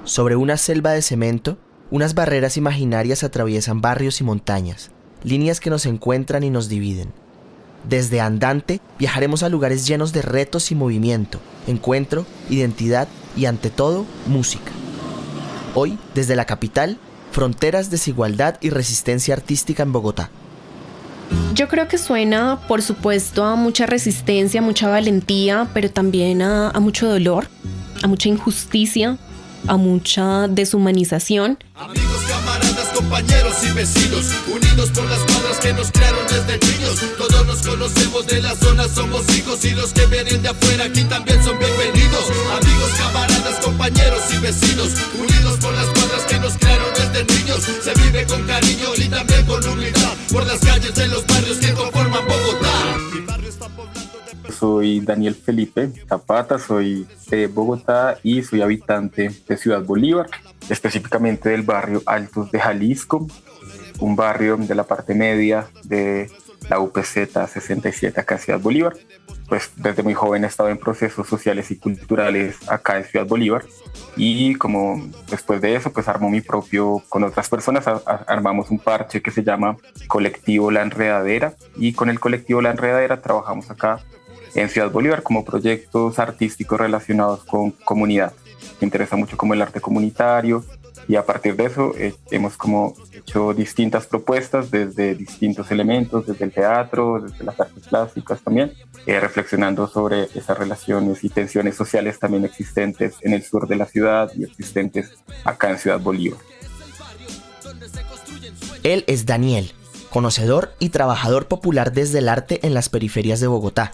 Sobre una selva de cemento, unas barreras imaginarias atraviesan barrios y montañas, líneas que nos encuentran y nos dividen. Desde Andante viajaremos a lugares llenos de retos y movimiento, encuentro, identidad y ante todo, música. Hoy, desde la capital, fronteras, desigualdad y resistencia artística en Bogotá. Yo creo que suena, por supuesto, a mucha resistencia, mucha valentía, pero también a mucho dolor, a mucha injusticia, a mucha deshumanización. Amigos, camaradas, compañeros y vecinos, unidos por las cuadras que nos crearon desde niños. Todos nos conocemos de la zona, somos hijos, y los que vienen de afuera aquí también son bienvenidos. Amigos, camaradas, compañeros y vecinos, unidos por las cuadras que nos crearon desde niños. Se vive con cariño y también con humildad por las calles de los barrios que conforman Bogotá. Mi barrio está poblado de... Soy Daniel Felipe Zapata, soy de Bogotá y soy habitante de Ciudad Bolívar, específicamente del barrio Altos de Jalisco, un barrio de la parte media de la UPZ 67 acá en Ciudad Bolívar. Pues desde muy joven he estado en procesos sociales y culturales acá en Ciudad Bolívar, y como después de eso pues armó mi propio, con otras personas armamos un parche que se llama Colectivo La Enredadera, y con el Colectivo La Enredadera trabajamos acá en Ciudad Bolívar como proyectos artísticos relacionados con comunidad. Me interesa mucho como el arte comunitario, y a partir de eso hemos como hecho distintas propuestas desde distintos elementos, desde el teatro, desde las artes plásticas también, reflexionando sobre esas relaciones y tensiones sociales también existentes en el sur de la ciudad y existentes acá en Ciudad Bolívar. Él es Daniel, conocedor y trabajador popular desde el arte en las periferias de Bogotá.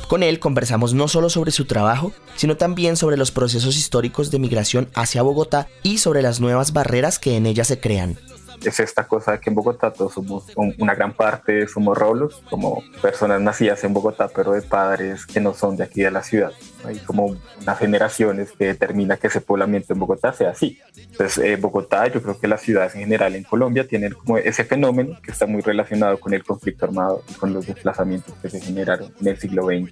Con él conversamos no solo sobre su trabajo, sino también sobre los procesos históricos de migración hacia Bogotá y sobre las nuevas barreras que en ella se crean. Es esta cosa de que en Bogotá todos somos, una gran parte somos rolos, como personas nacidas en Bogotá, pero de padres que no son de aquí de la ciudad. Hay como unas generaciones que determina que ese poblamiento en Bogotá sea así. Entonces, Bogotá, yo creo que las ciudades en general en Colombia tienen como ese fenómeno que está muy relacionado con el conflicto armado y con los desplazamientos que se generaron en el siglo XX.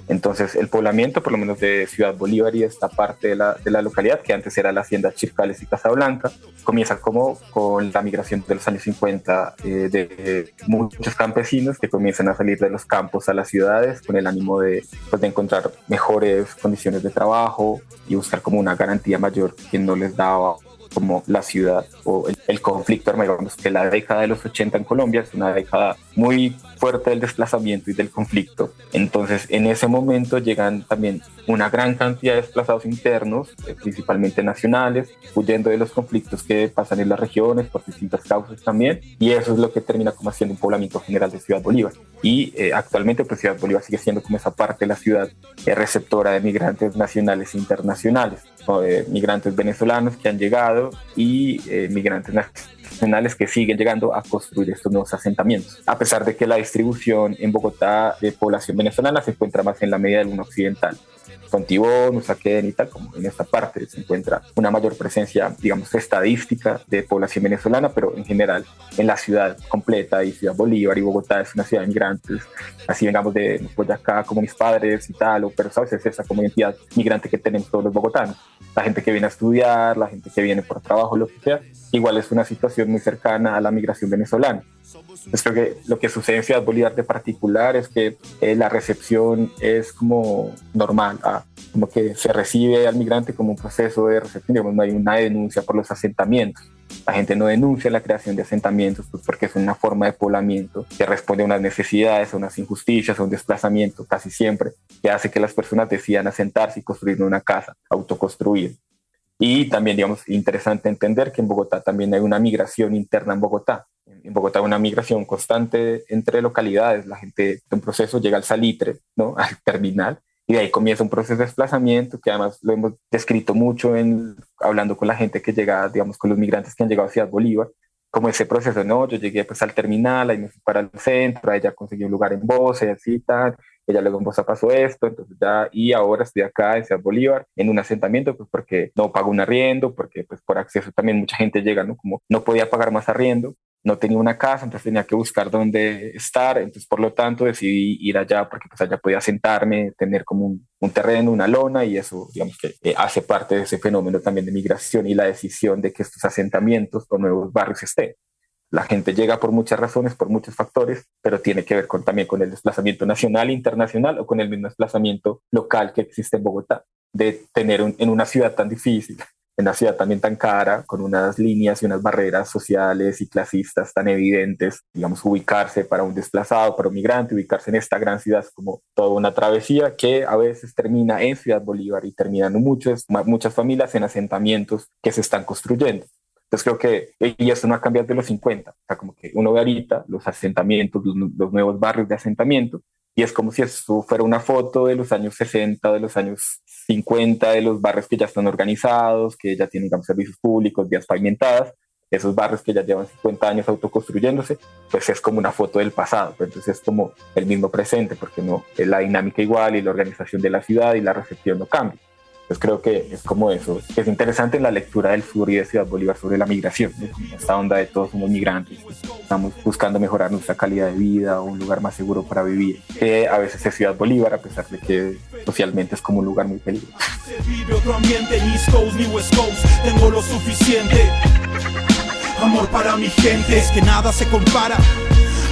Entonces, el poblamiento, por lo menos de Ciudad Bolívar y esta parte de la localidad, que antes era la hacienda Chircales y Casablanca, comienza como con la migración de los años 50 de muchos campesinos que comienzan a salir de los campos a las ciudades con el ánimo de encontrar mejores condiciones de trabajo y buscar como una garantía mayor que no les daba como la ciudad o el conflicto armado. Digamos que la década de los 80 en Colombia es una década muy fuerte del desplazamiento y del conflicto. Entonces, en ese momento llegan también una gran cantidad de desplazados internos, principalmente nacionales, huyendo de los conflictos que pasan en las regiones por distintas causas también, y eso es lo que termina como haciendo un poblamiento general de Ciudad Bolívar. Y actualmente pues Ciudad Bolívar sigue siendo como esa parte de la ciudad receptora de migrantes nacionales e internacionales, ¿no? Migrantes venezolanos que han llegado y migrantes nacionales que siguen llegando a construir estos nuevos asentamientos, a pesar de que la distribución en Bogotá de población venezolana se encuentra más en la media del mundo occidental. Fontibón, Usaquén y tal, como en esta parte se encuentra una mayor presencia, digamos, estadística de población venezolana, pero en general en la ciudad completa, y Ciudad Bolívar y Bogotá es una ciudad de migrantes, así vengamos de Boyacá como mis padres y tal, pero sabes, es esa como identidad migrante que tenemos todos los bogotanos, la gente que viene a estudiar, la gente que viene por trabajo, lo que sea, igual es una situación muy cercana a la migración venezolana. Pues creo que lo que sucede en Ciudad Bolívar de particular es que la recepción es como normal, como que se recibe al migrante como un proceso de recepción, digamos, no hay una denuncia por los asentamientos. La gente no denuncia la creación de asentamientos pues porque es una forma de poblamiento que responde a unas necesidades, a unas injusticias, a un desplazamiento casi siempre, que hace que las personas decidan asentarse y construir una casa, autoconstruir. Y también, digamos, interesante entender que en Bogotá también hay una migración interna en Bogotá. En Bogotá hay una migración constante entre localidades. La gente de un proceso llega al Salitre, ¿no? Al terminal, y de ahí comienza un proceso de desplazamiento que además lo hemos descrito mucho hablando con la gente que llega, digamos, con los migrantes que han llegado a Ciudad Bolívar, como ese proceso, ¿no? Yo llegué pues al terminal, ahí me fui para el centro, ahí ya conseguí un lugar en Bosa y así tal, ella luego en Bosa pasó esto, entonces ya, y ahora estoy acá en Ciudad Bolívar, en un asentamiento, pues porque no pago un arriendo, porque pues por acceso también mucha gente llega, ¿no? Como no podía pagar más arriendo, no tenía una casa, entonces tenía que buscar dónde estar, entonces por lo tanto decidí ir allá porque pues allá podía sentarme, tener como un terreno, una lona, y eso digamos que hace parte de ese fenómeno también de migración y la decisión de que estos asentamientos o nuevos barrios estén. La gente llega por muchas razones, por muchos factores, pero tiene que ver también con el desplazamiento nacional, internacional, o con el mismo desplazamiento local que existe en Bogotá, de tener en una ciudad tan difícil, en una ciudad también tan cara, con unas líneas y unas barreras sociales y clasistas tan evidentes, digamos, ubicarse para un desplazado, para un migrante, ubicarse en esta gran ciudad es como toda una travesía que a veces termina en Ciudad Bolívar y terminan muchas familias en asentamientos que se están construyendo. Entonces creo que, y esto no ha cambiado de los 50, o sea, como que uno ve ahorita los asentamientos, los nuevos barrios de asentamiento, y es como si eso fuera una foto de los años 60, de los años 50, de los barrios que ya están organizados, que ya tienen, digamos, servicios públicos, vías pavimentadas, esos barrios que ya llevan 50 años autoconstruyéndose, pues es como una foto del pasado, pero entonces es como el mismo presente, porque no es la dinámica igual y la organización de la ciudad y la recepción no cambia. Entonces creo que es como eso. Es interesante en la lectura del Sur y de Ciudad Bolívar sobre la migración, ¿no? Como esta onda de todos somos migrantes, estamos buscando mejorar nuestra calidad de vida o un lugar más seguro para vivir. Que a veces es Ciudad Bolívar, a pesar de que socialmente es como un lugar muy peligroso. Vive otro ambiente, ni East Coast ni West Coast, tengo lo suficiente. Amor para mi gente, es que nada se compara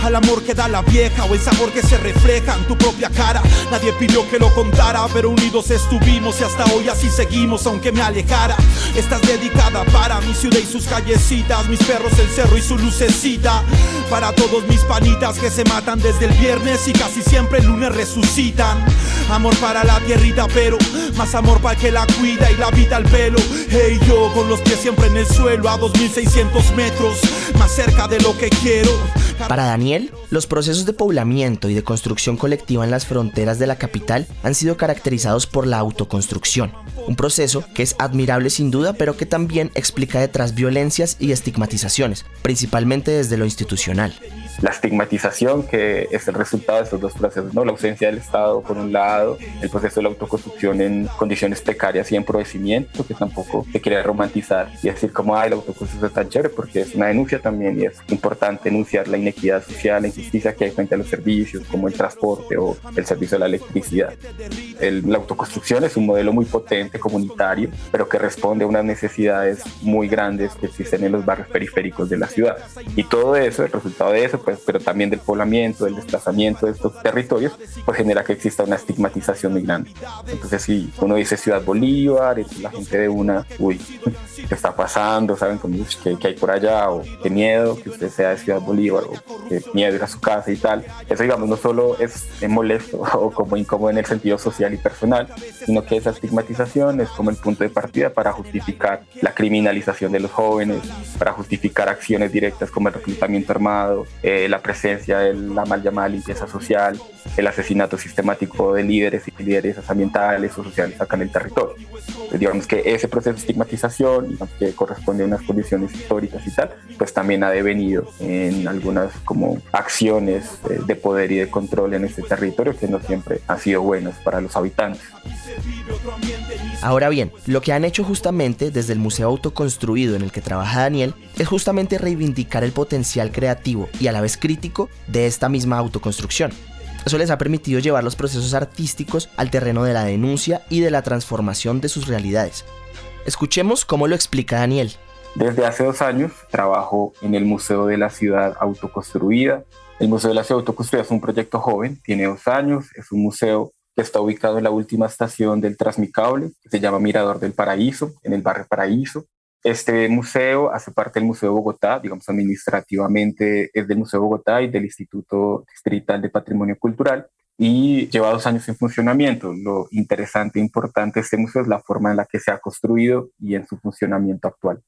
al amor que da la vieja o el sabor que se refleja en tu propia cara. Nadie pidió que lo contara, pero unidos estuvimos y hasta hoy así seguimos, aunque me alejara. Estás dedicada para mi ciudad y sus callecitas, mis perros, el cerro y su lucecita. Para todos mis panitas que se matan desde el viernes y casi siempre el lunes resucitan. Amor para la tierrita, pero más amor para el que la cuida y la vida al pelo. Hey, yo con los pies siempre en el suelo, a 2600 metros, más cerca de lo que quiero. Para Daniel, los procesos de poblamiento y de construcción colectiva en las fronteras de la capital han sido caracterizados por la autoconstrucción, un proceso que es admirable sin duda, pero que también explica detrás violencias y estigmatizaciones, principalmente desde lo institucional. La estigmatización, que es el resultado de estos dos procesos, ¿no? La ausencia del Estado, por un lado, el proceso de la autoconstrucción en condiciones precarias y en empobrecimiento, que tampoco se quiere romantizar y decir como, ay, la autoconstrucción es tan chévere, porque es una denuncia también, y es importante denunciar la inequidad social, la injusticia que hay frente a los servicios, como el transporte o el servicio de la electricidad. La autoconstrucción es un modelo muy potente, comunitario, pero que responde a unas necesidades muy grandes que existen en los barrios periféricos de la ciudad. Y todo eso, el resultado de eso, pues, pero también del poblamiento, del desplazamiento de estos territorios, pues genera que exista una estigmatización muy grande. Entonces, si uno dice Ciudad Bolívar, la gente de una, uy, ¿qué está pasando? ¿Saben qué hay por allá? O qué miedo que usted sea de Ciudad Bolívar, o qué miedo ir a su casa y tal. Eso, digamos, no solo es molesto o como incómodo en el sentido social y personal, sino que esa estigmatización es como el punto de partida para justificar la criminalización de los jóvenes, para justificar acciones directas como el reclutamiento armado, la presencia de la mal llamada limpieza social, el asesinato sistemático de líderes y lideresas ambientales o sociales acá en el territorio. Pues digamos que ese proceso de estigmatización, digamos que corresponde a unas condiciones históricas y tal, pues también ha devenido en algunas como acciones de poder y de control en este territorio que no siempre han sido buenas para los habitantes. Ahora bien, lo que han hecho justamente desde el museo autoconstruido en el que trabaja Daniel es justamente reivindicar el potencial creativo y a la vez crítico de esta misma autoconstrucción. Eso les ha permitido llevar los procesos artísticos al terreno de la denuncia y de la transformación de sus realidades. Escuchemos cómo lo explica Daniel. Desde hace 2 años trabajo en el Museo de la Ciudad Autoconstruida. El Museo de la Ciudad Autoconstruida es un proyecto joven, tiene 2 años, es un museo que está ubicado en la última estación del Transmicable, que se llama Mirador del Paraíso, en el barrio Paraíso. Este museo hace parte del Museo de Bogotá, digamos administrativamente es del Museo de Bogotá y del Instituto Distrital de Patrimonio Cultural, y lleva 2 años en funcionamiento. Lo interesante e importante de este museo es la forma en la que se ha construido y en su funcionamiento actual.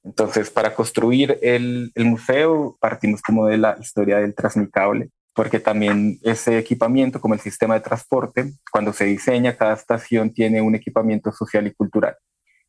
Entonces, para construir el museo partimos como de la historia del Transmicable, porque también ese equipamiento, como el sistema de transporte, cuando se diseña, cada estación tiene un equipamiento social y cultural.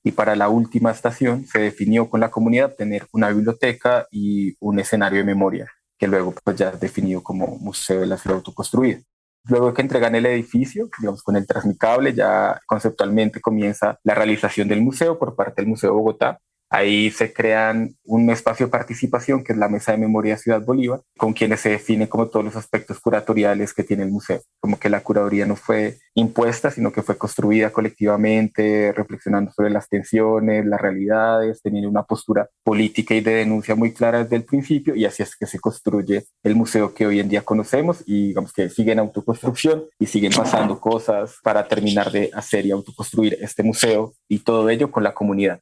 Y para la última estación se definió con la comunidad tener una biblioteca y un escenario de memoria, que luego pues ya es definido como Museo de la Ciudad Autoconstruida. Luego de que entregan el edificio, digamos con el Transmicable, ya conceptualmente comienza la realización del museo por parte del Museo de Bogotá, Ahí se crean un espacio de participación que es la Mesa de Memoria de Ciudad Bolívar, con quienes se definen como todos los aspectos curatoriales que tiene el museo. Como que la curaduría no fue impuesta, sino que fue construida colectivamente, reflexionando sobre las tensiones, las realidades, teniendo una postura política y de denuncia muy clara desde el principio, y así es que se construye el museo que hoy en día conocemos, y digamos que sigue en autoconstrucción y siguen pasando cosas para terminar de hacer y autoconstruir este museo, y todo ello con la comunidad.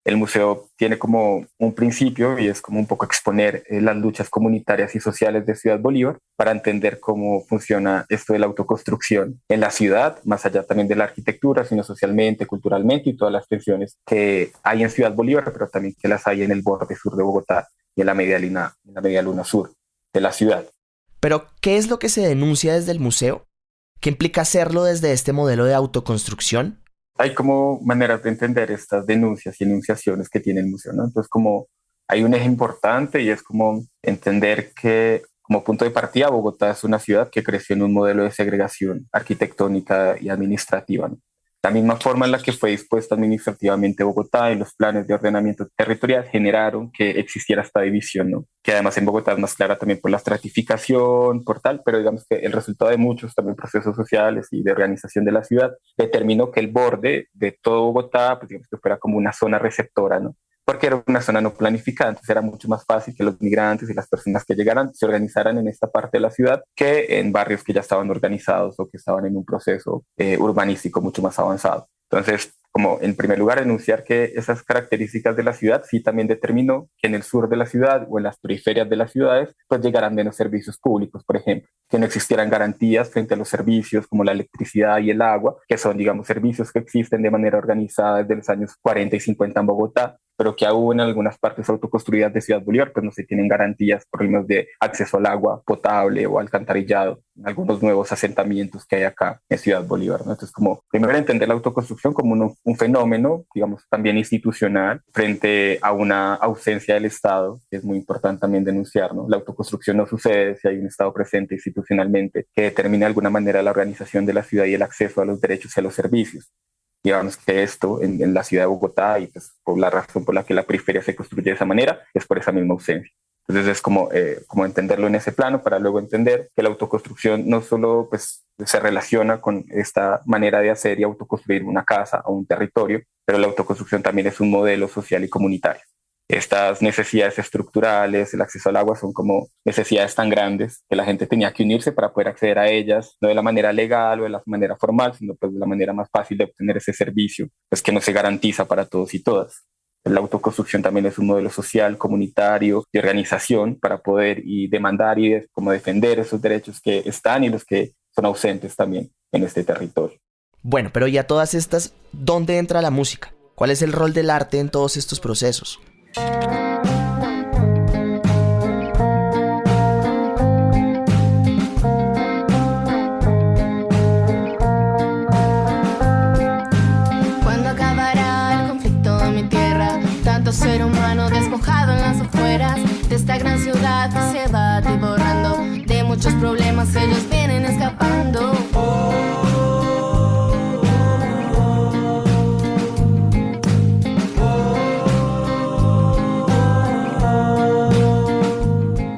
El museo tiene como un principio y es como un poco exponer las luchas comunitarias y sociales de Ciudad Bolívar para entender cómo funciona esto de la autoconstrucción en la ciudad, más allá también de la arquitectura, sino socialmente, culturalmente y todas las tensiones que hay en Ciudad Bolívar, pero también que las hay en el borde sur de Bogotá y en la media luna sur de la ciudad. Pero, ¿qué es lo que se denuncia desde el museo? ¿Qué implica hacerlo desde este modelo de autoconstrucción? Hay como maneras de entender estas denuncias y enunciaciones que tiene el museo, ¿no? Entonces, como hay un eje importante y es como entender que como punto de partida Bogotá es una ciudad que creció en un modelo de segregación arquitectónica y administrativa, ¿no? La misma forma en la que fue dispuesta administrativamente Bogotá y los planes de ordenamiento territorial generaron que existiera esta división, ¿no? Que además en Bogotá es más clara también por la estratificación, por tal, pero digamos que el resultado de muchos también procesos sociales y de organización de la ciudad determinó que el borde de todo Bogotá, pues digamos que fuera como una zona receptora, ¿no? Porque era una zona no planificada, entonces era mucho más fácil que los migrantes y las personas que llegaran se organizaran en esta parte de la ciudad que en barrios que ya estaban organizados o que estaban en un proceso urbanístico mucho más avanzado. Entonces, como en primer lugar, denunciar que esas características de la ciudad sí también determinó que en el sur de la ciudad o en las periferias de las ciudades pues llegaran menos servicios públicos, por ejemplo, que no existieran garantías frente a los servicios como la electricidad y el agua, que son, digamos, servicios que existen de manera organizada desde los años 40 y 50 en Bogotá, pero que aún en algunas partes autoconstruidas de Ciudad Bolívar pues no se tienen garantías por lo menos de acceso al agua potable o alcantarillado en algunos nuevos asentamientos que hay acá en Ciudad Bolívar, ¿no? Entonces, como primero entender la autoconstrucción como un fenómeno, digamos, también institucional frente a una ausencia del Estado, que es muy importante también denunciar, ¿no? La autoconstrucción no sucede si hay un Estado presente institucionalmente que determine de alguna manera la organización de la ciudad y el acceso a los derechos y a los servicios. Digamos que esto en la ciudad de Bogotá y pues por la razón por la que la periferia se construye de esa manera es por esa misma ausencia. Entonces es como entenderlo en ese plano para luego entender que la autoconstrucción no solo pues, se relaciona con esta manera de hacer y autoconstruir una casa o un territorio, pero la autoconstrucción también es un modelo social y comunitario. Estas necesidades estructurales, el acceso al agua son como necesidades tan grandes que la gente tenía que unirse para poder acceder a ellas, no de la manera legal o de la manera formal, sino pues de la manera más fácil de obtener ese servicio, pues que no se garantiza para todos y todas. La autoconstrucción también es un modelo social, comunitario, de organización para poder y demandar y como defender esos derechos que están y los que son ausentes también en este territorio. Bueno, pero ya todas estas, ¿dónde entra la música? ¿Cuál es el rol del arte en todos estos procesos? ¿Cuándo acabará el conflicto en mi tierra? Tanto ser humano despojado en las afueras de esta gran ciudad que se va devorando de muchos problemas, ellos vienen escapando.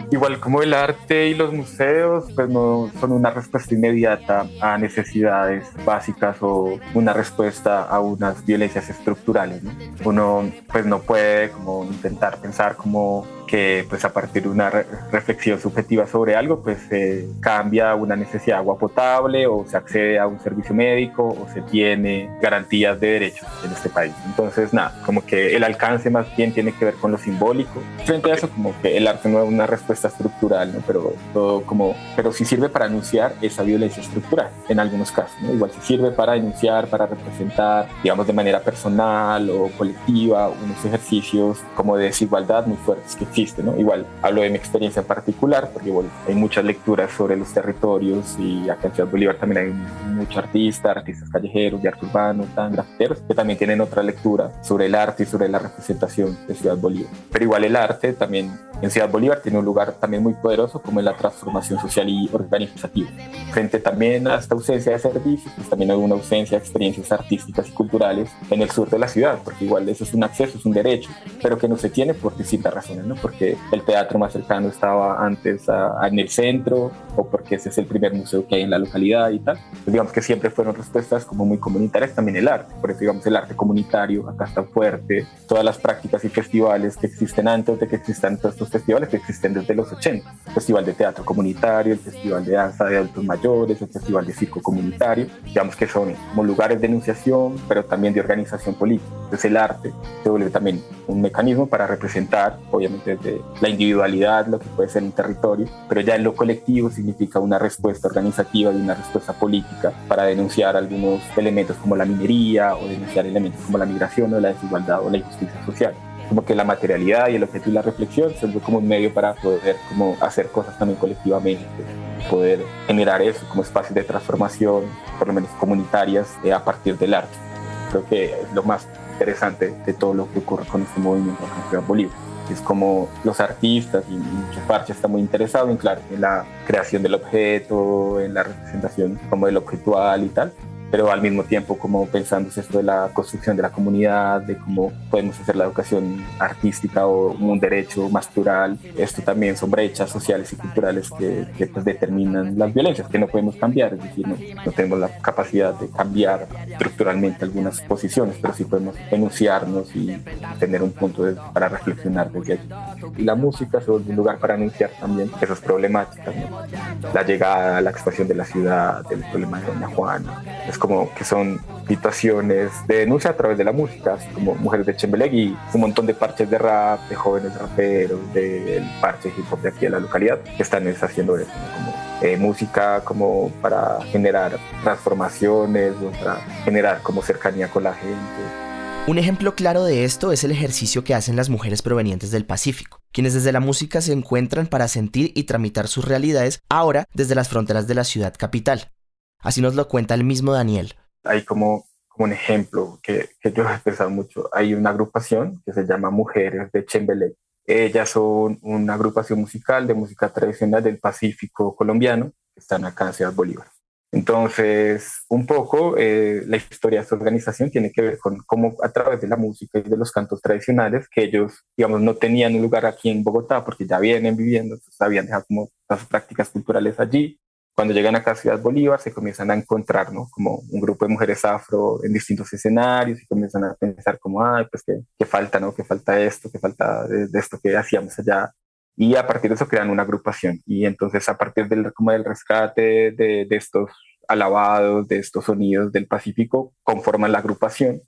Igual como el arte y los museos, pues no son una respuesta inmediata a necesidades básicas o una respuesta a unas violencias estructurales, ¿no? Uno pues no puede como intentar pensar como que pues a partir de una reflexión subjetiva sobre algo pues se cambia una necesidad de agua potable o se accede a un servicio médico o se tiene garantías de derechos en este país. Entonces nada, como que el alcance más bien tiene que ver con lo simbólico. Frente a eso como que el arte no es una respuesta estructural, ¿no? Pero sí sirve para anunciar esa violencia estructural en algunos casos, ¿no? Igual sí sirve para denunciar, para representar, digamos de manera personal o colectiva, unos ejercicios como de desigualdad muy fuertes que existe, ¿no? Igual hablo de mi experiencia en particular porque bueno, hay muchas lecturas sobre los territorios y acá en Ciudad Bolívar también hay muchos artistas callejeros, de arte urbano, grafiteros que también tienen otra lectura sobre el arte y sobre la representación de Ciudad Bolívar. Pero igual el arte también en Ciudad Bolívar tiene un lugar también muy poderoso como en la transformación social y organizativa. Frente también a esta ausencia de servicios, pues también hay una ausencia de experiencias artísticas y culturales en el sur de la ciudad, porque igual eso es un acceso, es un derecho, pero que no se tiene por distintas razones, ¿no? Porque el teatro más cercano estaba antes en el centro, o porque ese es el primer museo que hay en la localidad y tal. Pues digamos que siempre fueron respuestas como muy comunitarias, también el arte, por eso digamos el arte comunitario acá está fuerte, todas las prácticas y festivales que existen antes de que existan todos estos festivales que existen desde los 80, el Festival de Teatro Comunitario, el Festival de Danza de Adultos Mayores, el Festival de Circo Comunitario, digamos que son como lugares de enunciación, pero también de organización política. Entonces el arte se vuelve también un mecanismo para representar, obviamente desde la individualidad, lo que puede ser un territorio, pero ya en lo colectivo significa una respuesta organizativa y una respuesta política para denunciar algunos elementos como la minería o denunciar elementos como la migración o la desigualdad o la injusticia social. Como que la materialidad y el objeto y la reflexión se vuelve como un medio para poder como hacer cosas también colectivamente, poder generar eso como espacios de transformación, por lo menos comunitarias, a partir del arte. Creo que es lo más interesante de todo lo que ocurre con este movimiento acá en Ciudad Bolívar. Es como los artistas y muchos parches están muy interesados en, claro, en la creación del objeto, en la representación como del objetual y tal, pero al mismo tiempo como pensando esto de la construcción de la comunidad, de cómo podemos hacer la educación artística o un derecho más plural. Esto también son brechas sociales y culturales que pues determinan las violencias, que no podemos cambiar, es decir, no tenemos la capacidad de cambiar estructuralmente algunas posiciones, pero sí podemos enunciarnos y tener un punto para reflexionar desde allí. Y la música se vuelve un lugar para anunciar también esas problemáticas, ¿no? La llegada, la expansión de la ciudad, el problema de Doña Juana. Es como que son situaciones de denuncia a través de la música, así como Mujeres de Chembelec y un montón de parches de rap, de jóvenes raperos, del parche hip hop de aquí de la localidad, que están haciendo eso, ¿no? Como música como para generar transformaciones, o para generar como cercanía con la gente. Un ejemplo claro de esto es el ejercicio que hacen las mujeres provenientes del Pacífico, quienes desde la música se encuentran para sentir y tramitar sus realidades ahora desde las fronteras de la ciudad capital. Así nos lo cuenta el mismo Daniel. Hay como un ejemplo que yo he pensado mucho. Hay una agrupación que se llama Mujeres de Chembelec. Ellas son una agrupación musical de música tradicional del Pacífico colombiano que están acá en Ciudad Bolívar. Entonces, un poco la historia de su organización tiene que ver con cómo a través de la música y de los cantos tradicionales, que ellos, digamos, no tenían un lugar aquí en Bogotá porque ya vienen viviendo, entonces habían dejado como las prácticas culturales allí. Cuando llegan acá a Ciudad Bolívar se comienzan a encontrar, ¿no? Como un grupo de mujeres afro en distintos escenarios y comienzan a pensar como, ay, pues qué falta, ¿no? ¿Qué falta esto? ¿Qué falta de esto que hacíamos allá? Y a partir de eso crean una agrupación. Y entonces a partir como del rescate de estos alabados, de estos sonidos del Pacífico, conforman la agrupación.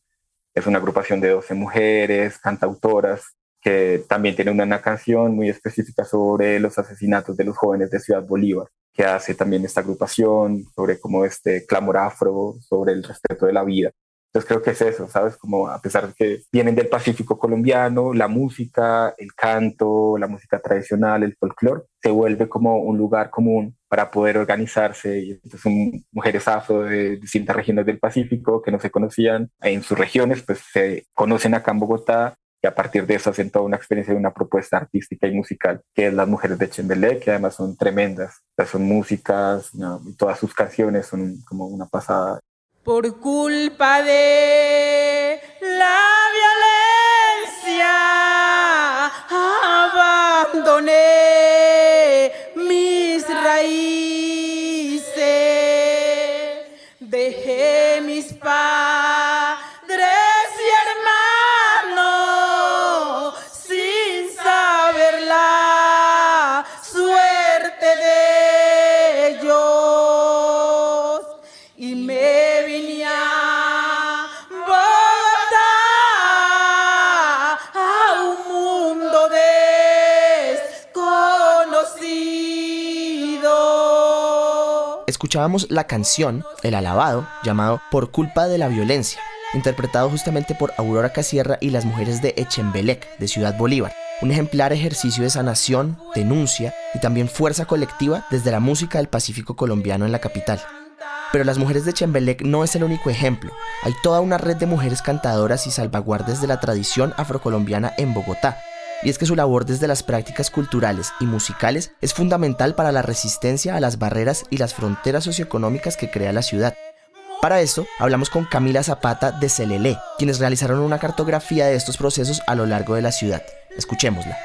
Es una agrupación de 12 mujeres, cantautoras, que también tiene una canción muy específica sobre los asesinatos de los jóvenes de Ciudad Bolívar, que hace también esta agrupación sobre como este clamor afro, sobre el respeto de la vida. Entonces creo que es eso, ¿sabes? Como a pesar de que vienen del Pacífico colombiano, la música, el canto, la música tradicional, el folclore, se vuelve como un lugar común para poder organizarse. Y entonces son mujeres afro de distintas regiones del Pacífico que no se conocían en sus regiones, pues se conocen acá en Bogotá, y a partir de eso hacen toda una experiencia de una propuesta artística y musical, que es Las Mujeres de Chembelec, que además son tremendas. O sea, son músicas, ¿no? Y todas sus canciones son como una pasada. Por culpa de la violencia abandoné mis raíces, dejé mis padres y hermanos sin saber la suerte de ellos y me vine a Bogotá, a un mundo desconocido. Escuchábamos la canción, el alabado, llamado Por culpa de la violencia, interpretado justamente por Aurora Casierra y las mujeres de Echembelec, de Ciudad Bolívar. Un ejemplar ejercicio de sanación, denuncia y también fuerza colectiva desde la música del Pacífico colombiano en la capital. Pero Las Mujeres de Chembelec no es el único ejemplo. Hay toda una red de mujeres cantadoras y salvaguardas de la tradición afrocolombiana en Bogotá. y es que su labor desde las prácticas culturales y musicales es fundamental para la resistencia a las barreras y las fronteras socioeconómicas que crea la ciudad. Para esto, hablamos con Camila Zapata de Celelé, quienes realizaron una cartografía de estos procesos a lo largo de la ciudad. Escuchémosla.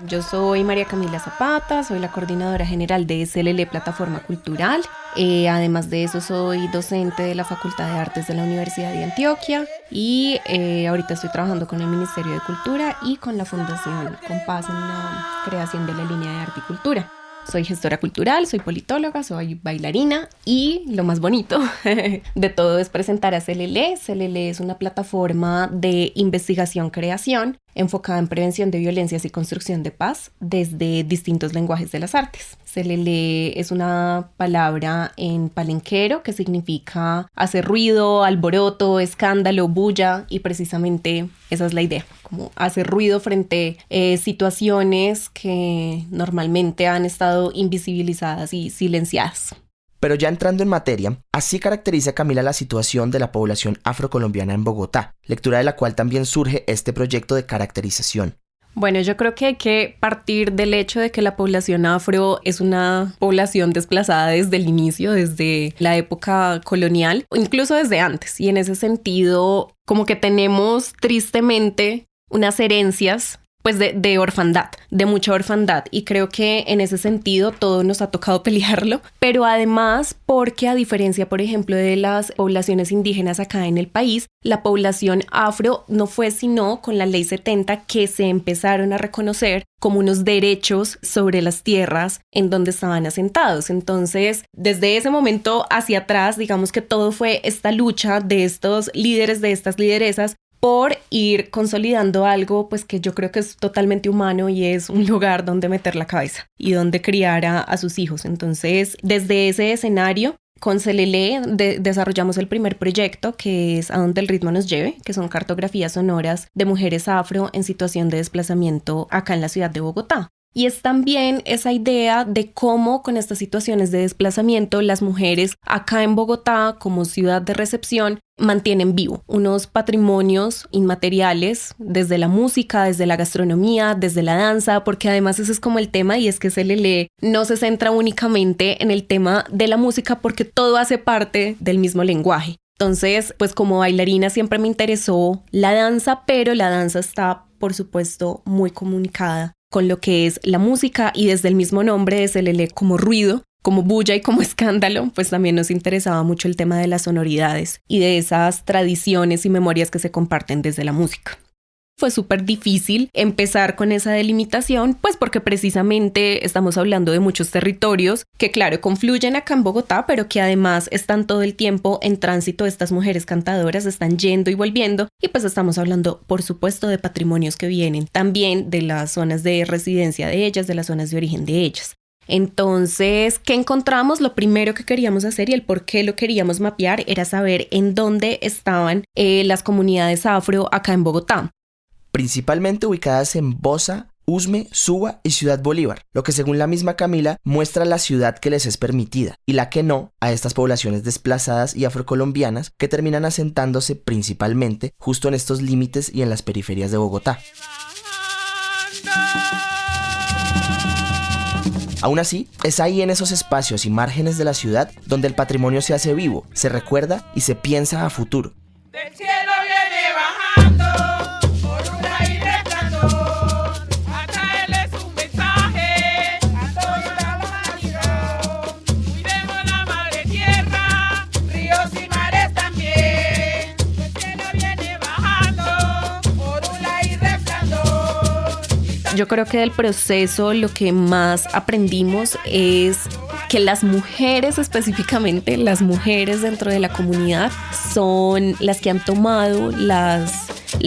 Yo soy María Camila Zapata, soy la coordinadora general de Celelé Plataforma Cultural. Además de eso, soy docente de la Facultad de Artes de la Universidad de Antioquia y ahorita estoy trabajando con el Ministerio de Cultura y con la Fundación Compás en la creación de la línea de arte y cultura. Soy gestora cultural, soy politóloga, soy bailarina y lo más bonito de todo es presentar a Celelé. Celelé es una plataforma de investigación-creación enfocada en prevención de violencias y construcción de paz desde distintos lenguajes de las artes. Celelé es una palabra en palenquero que significa hacer ruido, alboroto, escándalo, bulla, y precisamente esa es la idea, como hacer ruido frente a situaciones que normalmente han estado invisibilizadas y silenciadas. Pero ya entrando en materia, así caracteriza Camila la situación de la población afrocolombiana en Bogotá, lectura de la cual también surge este proyecto de caracterización. Bueno, yo creo que hay que partir del hecho de que la población afro es una población desplazada desde el inicio, desde la época colonial, o incluso desde antes. Y en ese sentido, como que tenemos tristemente unas herencias pues de orfandad, de mucha orfandad, y creo que en ese sentido todo nos ha tocado pelearlo, pero además porque a diferencia, por ejemplo, de las poblaciones indígenas acá en el país, la población afro no fue sino con la Ley 70 que se empezaron a reconocer como unos derechos sobre las tierras en donde estaban asentados. Entonces, desde ese momento hacia atrás, digamos que todo fue esta lucha de estos líderes, de estas lideresas, por ir consolidando algo pues que yo creo que es totalmente humano y es un lugar donde meter la cabeza y donde criar a sus hijos. Entonces, desde ese escenario, con Celelé desarrollamos el primer proyecto, que es A Donde el Ritmo Nos Lleve, que son cartografías sonoras de mujeres afro en situación de desplazamiento acá en la ciudad de Bogotá. Y es también esa idea de cómo con estas situaciones de desplazamiento las mujeres acá en Bogotá como ciudad de recepción mantienen vivo unos patrimonios inmateriales desde la música, desde la gastronomía, desde la danza, porque además ese es como el tema, y es que Celelé no se centra únicamente en el tema de la música porque todo hace parte del mismo lenguaje. Entonces, pues como bailarina siempre me interesó la danza, pero la danza está, por supuesto, muy comunicada con lo que es la música, y desde el mismo nombre de Celelé como ruido, como bulla y como escándalo, pues también nos interesaba mucho el tema de las sonoridades y de esas tradiciones y memorias que se comparten desde la música. Fue súper difícil empezar con esa delimitación, pues porque precisamente estamos hablando de muchos territorios que claro, confluyen acá en Bogotá, pero que además están todo el tiempo en tránsito. Estas mujeres cantadoras están yendo y volviendo, y pues estamos hablando, por supuesto, de patrimonios que vienen también de las zonas de residencia de ellas, de las zonas de origen de ellas. Entonces, ¿qué encontramos? Lo primero que queríamos hacer y el por qué lo queríamos mapear era saber en dónde estaban las comunidades afro acá en Bogotá. Principalmente ubicadas en Bosa, Usme, Suba y Ciudad Bolívar, lo que según la misma Camila muestra la ciudad que les es permitida y la que no a estas poblaciones desplazadas y afrocolombianas que terminan asentándose principalmente justo en estos límites y en las periferias de Bogotá. Aún así, es ahí en esos espacios y márgenes de la ciudad donde el patrimonio se hace vivo, se recuerda y se piensa a futuro. Del cielo viene bajando por un aire resplandor, a traerles un mensaje a toda la humanidad. Cuidemos la madre tierra, ríos y mares también. Del cielo viene bajando por un aire resplandor. Yo creo que del proceso lo que más aprendimos es que las mujeres, específicamente las mujeres dentro de la comunidad, son las que han tomado la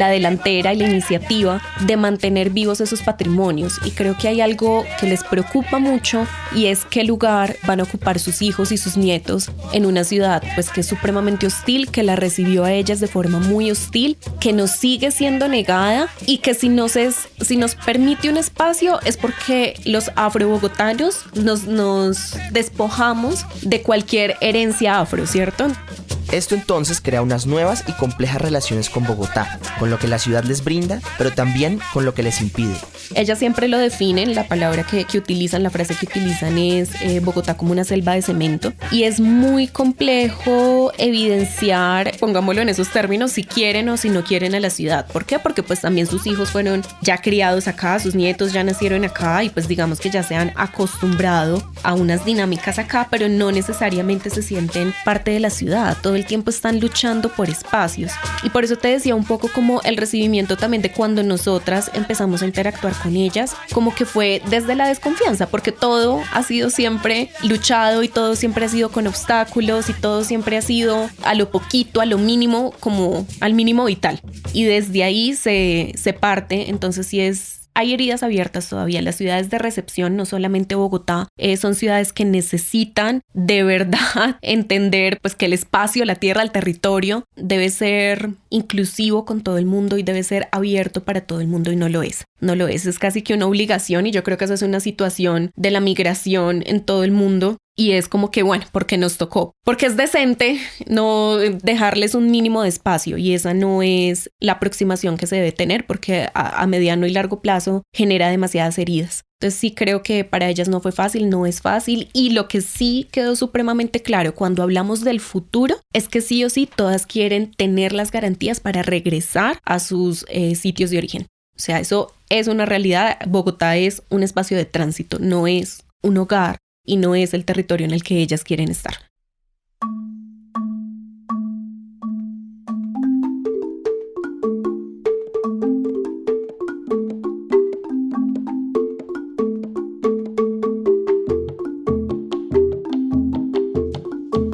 delantera y la iniciativa de mantener vivos esos patrimonios, y creo que hay algo que les preocupa mucho, y es qué lugar van a ocupar sus hijos y sus nietos en una ciudad pues que es supremamente hostil, que la recibió a ellas de forma muy hostil, que nos sigue siendo negada, y que si nos permite un espacio es porque los afrobogotanos nos despojamos de cualquier herencia afro, ¿cierto? Esto entonces crea unas nuevas y complejas relaciones con Bogotá, con lo que la ciudad les brinda, pero también con lo que les impide. Ellas siempre lo definen, la palabra que utilizan, la frase que utilizan es Bogotá como una selva de cemento, y es muy complejo evidenciar, pongámoslo en esos términos, si quieren o si no quieren a la ciudad. ¿Por qué? Porque pues también sus hijos fueron ya criados acá, sus nietos ya nacieron acá y pues digamos que ya se han acostumbrado a unas dinámicas acá, pero no necesariamente se sienten parte de la ciudad. Todo el tiempo están luchando por espacios, y por eso te decía un poco como el recibimiento también de cuando nosotras empezamos a interactuar con ellas, como que fue desde la desconfianza, porque todo ha sido siempre luchado y todo siempre ha sido con obstáculos y todo siempre ha sido a lo poquito, a lo mínimo, como al mínimo vital, y desde ahí se parte. Entonces hay heridas abiertas todavía. Las ciudades de recepción, no solamente Bogotá, son ciudades que necesitan de verdad entender pues que el espacio, la tierra, el territorio debe ser inclusivo con todo el mundo y debe ser abierto para todo el mundo, y no lo es. No lo es casi que una obligación, y yo creo que esa es una situación de la migración en todo el mundo. Y es como que, bueno, porque nos tocó, porque es decente no dejarles un mínimo de espacio, y esa no es la aproximación que se debe tener, porque a mediano y largo plazo genera demasiadas heridas. Entonces sí creo que para ellas no fue fácil, no es fácil, y lo que sí quedó supremamente claro cuando hablamos del futuro es que sí o sí todas quieren tener las garantías para regresar a sus sitios de origen. O sea, eso es una realidad. Bogotá es un espacio de tránsito, no es un hogar y no es el territorio en el que ellas quieren estar.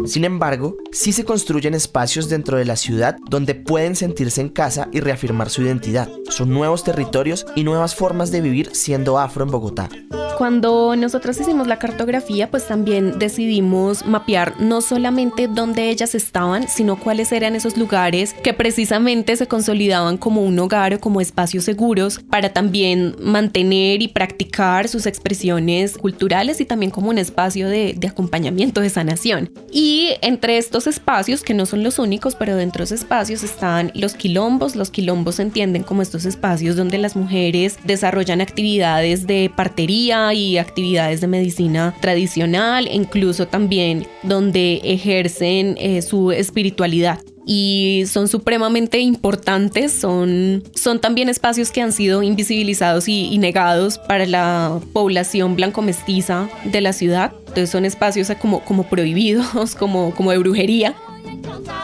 Sin embargo, sí se construyen espacios dentro de la ciudad donde pueden sentirse en casa y reafirmar su identidad. Son nuevos territorios y nuevas formas de vivir siendo afro en Bogotá. Cuando nosotros hicimos la cartografía, pues también decidimos mapear no solamente dónde ellas estaban, sino cuáles eran esos lugares que precisamente se consolidaban como un hogar o como espacios seguros para también mantener y practicar sus expresiones culturales, y también como un espacio de acompañamiento, de sanación. Y entre estos espacios, que no son los únicos, pero dentro de esos espacios están los quilombos. Los quilombos se entienden como estos espacios donde las mujeres desarrollan actividades de partería y actividades de medicina tradicional, e incluso también donde ejercen su espiritualidad. Y son supremamente importantes, son también espacios que han sido invisibilizados y negados para la población blanco-mestiza de la ciudad. Entonces son espacios como prohibidos, como de brujería.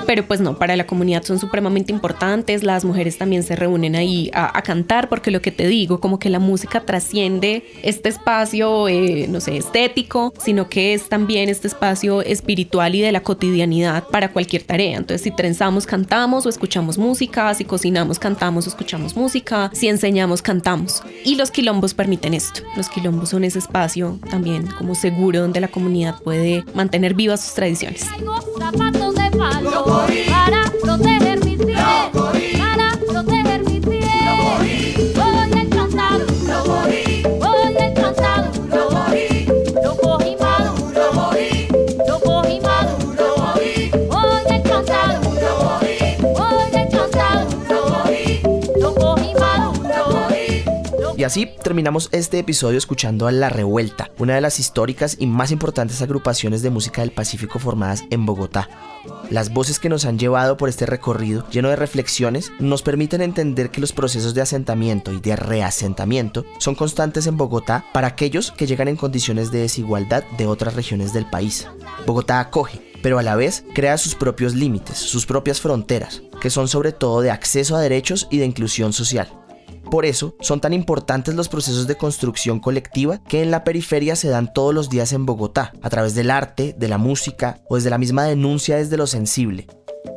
Pero pues no, para la comunidad son supremamente importantes. Las mujeres también se reúnen ahí a cantar, porque lo que te digo, como que la música trasciende este espacio, estético, sino que es también este espacio espiritual y de la cotidianidad para cualquier tarea. Entonces, si trenzamos, cantamos o escuchamos música; si cocinamos, cantamos o escuchamos música; si enseñamos, cantamos. Y los quilombos permiten esto. Los quilombos son ese espacio también como seguro donde la comunidad puede mantener vivas sus tradiciones. Tengo zapatos de palo para proteger mis pies, para proteger mis pies. Voy encantado, voy encantado, lo cogí maduro, lo cogí maduro. Voy encantado, voy encantado, lo cogí maduro. Y así terminamos este episodio escuchando a La Revuelta, una de las históricas y más importantes agrupaciones de música del Pacífico formadas en Bogotá. Las voces que nos han llevado por este recorrido lleno de reflexiones nos permiten entender que los procesos de asentamiento y de reasentamiento son constantes en Bogotá para aquellos que llegan en condiciones de desigualdad de otras regiones del país. Bogotá acoge, pero a la vez crea sus propios límites, sus propias fronteras, que son sobre todo de acceso a derechos y de inclusión social. Por eso son tan importantes los procesos de construcción colectiva que en la periferia se dan todos los días en Bogotá, a través del arte, de la música o desde la misma denuncia desde lo sensible.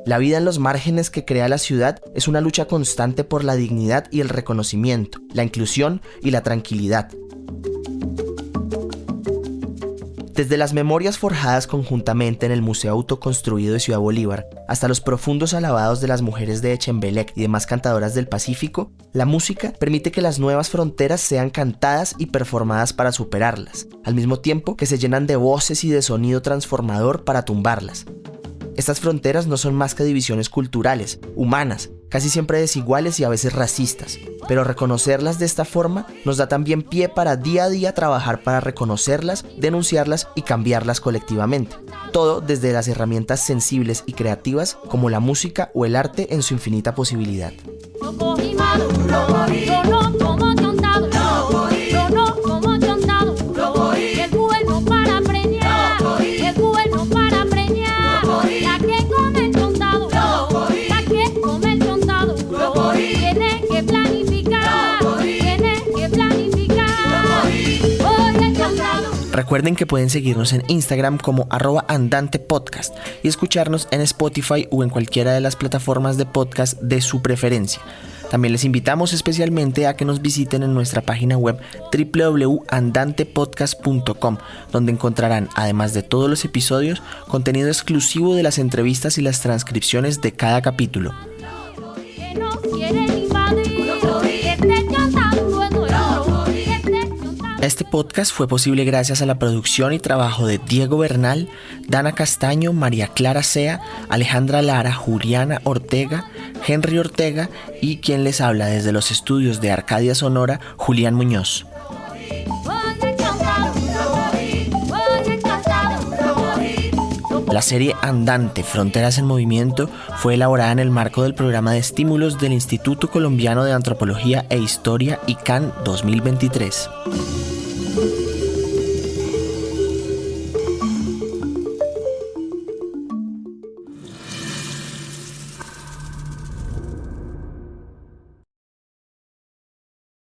La vida en los márgenes que crea la ciudad es una lucha constante por la dignidad y el reconocimiento, la inclusión y la tranquilidad. Desde las memorias forjadas conjuntamente en el Museo Autoconstruido de Ciudad Bolívar hasta los profundos alabados de las mujeres de Echembelec y demás cantadoras del Pacífico, la música permite que las nuevas fronteras sean cantadas y performadas para superarlas, al mismo tiempo que se llenan de voces y de sonido transformador para tumbarlas. Estas fronteras no son más que divisiones culturales, humanas, casi siempre desiguales y a veces racistas, pero reconocerlas de esta forma nos da también pie para día a día trabajar para reconocerlas, denunciarlas y cambiarlas colectivamente. Todo desde las herramientas sensibles y creativas como la música o el arte en su infinita posibilidad. Lo cogí maduro, yo no como chontado, yo no como chontado, es bueno para preñar, es bueno para preñar, la que come el chontado, la que come el chontado, tiene que planificar, tiene que planificar, oye el chontado. Recuerden que pueden seguirnos en Instagram como @andantepodcast y escucharnos en Spotify o en cualquiera de las plataformas de podcast de su preferencia. También les invitamos especialmente a que nos visiten en nuestra página web www.andantepodcast.com, donde encontrarán, además de todos los episodios, contenido exclusivo de las entrevistas y las transcripciones de cada capítulo. Que no quieren invadir, este chontado bueno es otro, este chontado. Este podcast fue posible gracias a la producción y trabajo de Diego Bernal, Dana Castaño, María Clara Sea, Alejandra Lara, Juliana Ortega, Henry Ortega y quien les habla desde los estudios de Arcadia Sonora, Julián Muñoz. La serie Andante, Fronteras en Movimiento, fue elaborada en el marco del programa de estímulos del Instituto Colombiano de Antropología e Historia ICANN 2023.